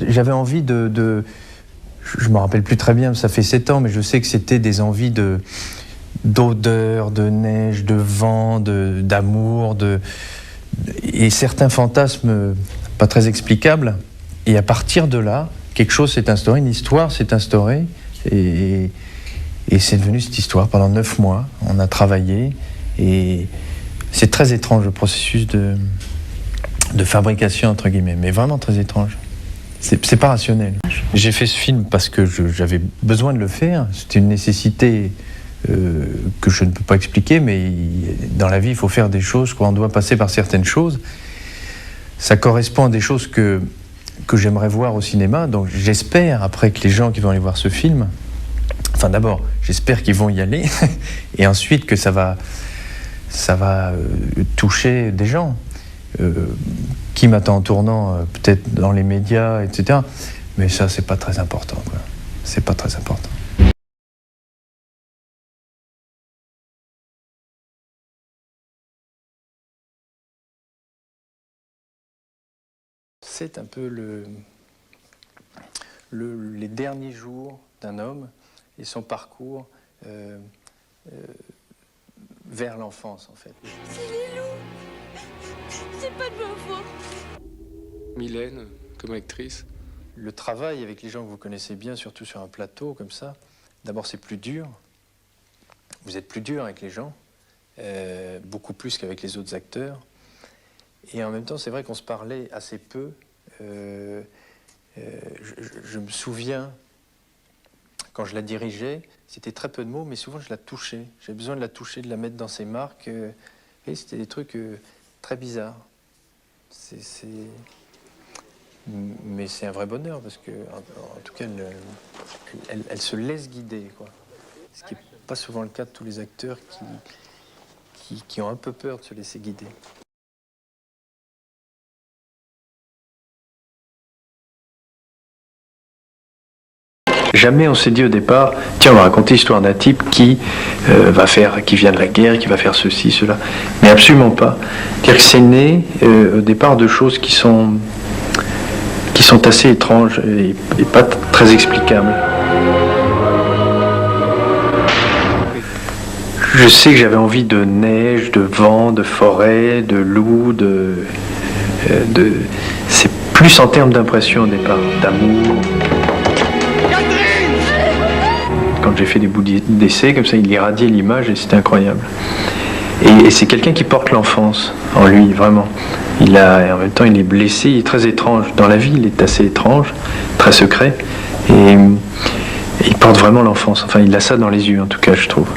j'avais envie je me rappelle plus très bien, ça fait 7 ans, mais je sais que c'était des envies d'odeur, de neige, de vent, d'amour, et certains fantasmes pas très explicables. Et à partir de là, quelque chose s'est instauré, une histoire s'est instaurée, et c'est devenu cette histoire. Pendant 9 mois, on a travaillé, et c'est très étrange le processus de fabrication, entre guillemets, mais vraiment très étrange. C'est pas rationnel. J'ai fait ce film parce que j'avais besoin de le faire. C'était une nécessité que je ne peux pas expliquer, mais dans la vie, il faut faire des choses, quoi. On doit passer par certaines choses. Ça correspond à des choses que j'aimerais voir au cinéma. Donc j'espère, après, que les gens qui vont aller voir ce film, enfin d'abord, j'espère qu'ils vont y aller, et ensuite que ça va toucher des gens. Qui m'attend en tournant, peut-être dans les médias, etc. Mais ça, c'est pas très important, quoi. C'est pas très important. C'est un peu les derniers jours d'un homme et son parcours vers l'enfance, en fait. C'est Lilou. C'est pas de ma faute. Mylène, comme actrice. Le travail avec les gens que vous connaissez bien, surtout sur un plateau comme ça, d'abord c'est plus dur. Vous êtes plus dur avec les gens, beaucoup plus qu'avec les autres acteurs. Et en même temps, c'est vrai qu'on se parlait assez peu. Je me souviens, quand je la dirigeais, c'était très peu de mots, mais souvent je la touchais. J'avais besoin de la toucher, de la mettre dans ses marques. Et c'était des trucs très bizarres. Mais c'est un vrai bonheur, parce que, en tout cas, elle se laisse guider, quoi. Ce qui n'est pas souvent le cas de tous les acteurs qui ont un peu peur de se laisser guider. Jamais on s'est dit au départ, tiens, on va raconter l'histoire d'un type qui vient de la guerre, qui va faire ceci, cela. Mais absolument pas. C'est-à-dire que c'est né au départ de choses qui sont assez étranges et pas très explicables. Je sais que j'avais envie de neige, de vent, de forêt, de loup, c'est plus en termes d'impression au départ, d'amour. Quand j'ai fait des bouts d'essai, comme ça, il irradiait l'image et c'était incroyable. Et c'est quelqu'un qui porte l'enfance en lui, vraiment. En même temps, il est blessé, il est très étrange. Dans la vie, il est assez étrange, très secret. Et il porte vraiment l'enfance. Enfin, il a ça dans les yeux, en tout cas, je trouve.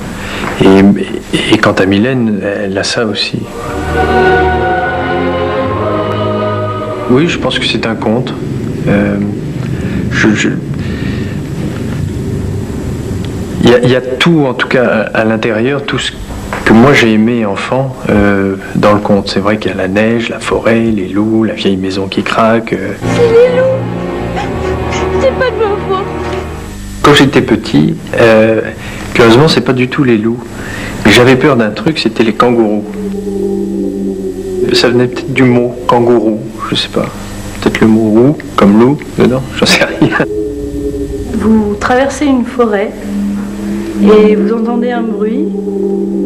Et quant à Mylène, elle a ça aussi. Oui, je pense que c'est un conte. Il y a tout, en tout cas, à l'intérieur, tout ce que moi j'ai aimé enfant dans le conte. C'est vrai qu'il y a la neige, la forêt, les loups, la vieille maison qui craque. C'est Lilou. C'est pas de ma faute. Quand j'étais petit, curieusement, c'est pas du tout les loups. Mais j'avais peur d'un truc, c'était les kangourous. Ça venait peut-être du mot kangourou, je sais pas. Peut-être le mot roux, comme loup, dedans, j'en sais rien. Vous traversez une forêt et vous entendez un bruit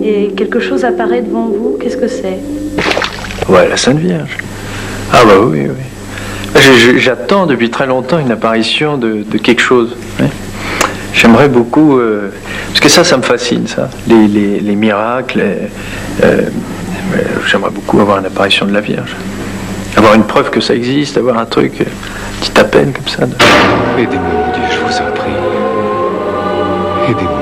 et quelque chose apparaît devant vous. Qu'est-ce que c'est? Ouais, la Sainte Vierge. Ah bah oui, oui. J'attends depuis très longtemps une apparition de quelque chose. Hein. J'aimerais beaucoup... parce que ça me fascine, ça. Les miracles. J'aimerais beaucoup avoir une apparition de la Vierge. Avoir une preuve que ça existe, avoir un truc, petit appel comme ça. Aidez-moi, mon Dieu, je vous en prie. Aidez-moi.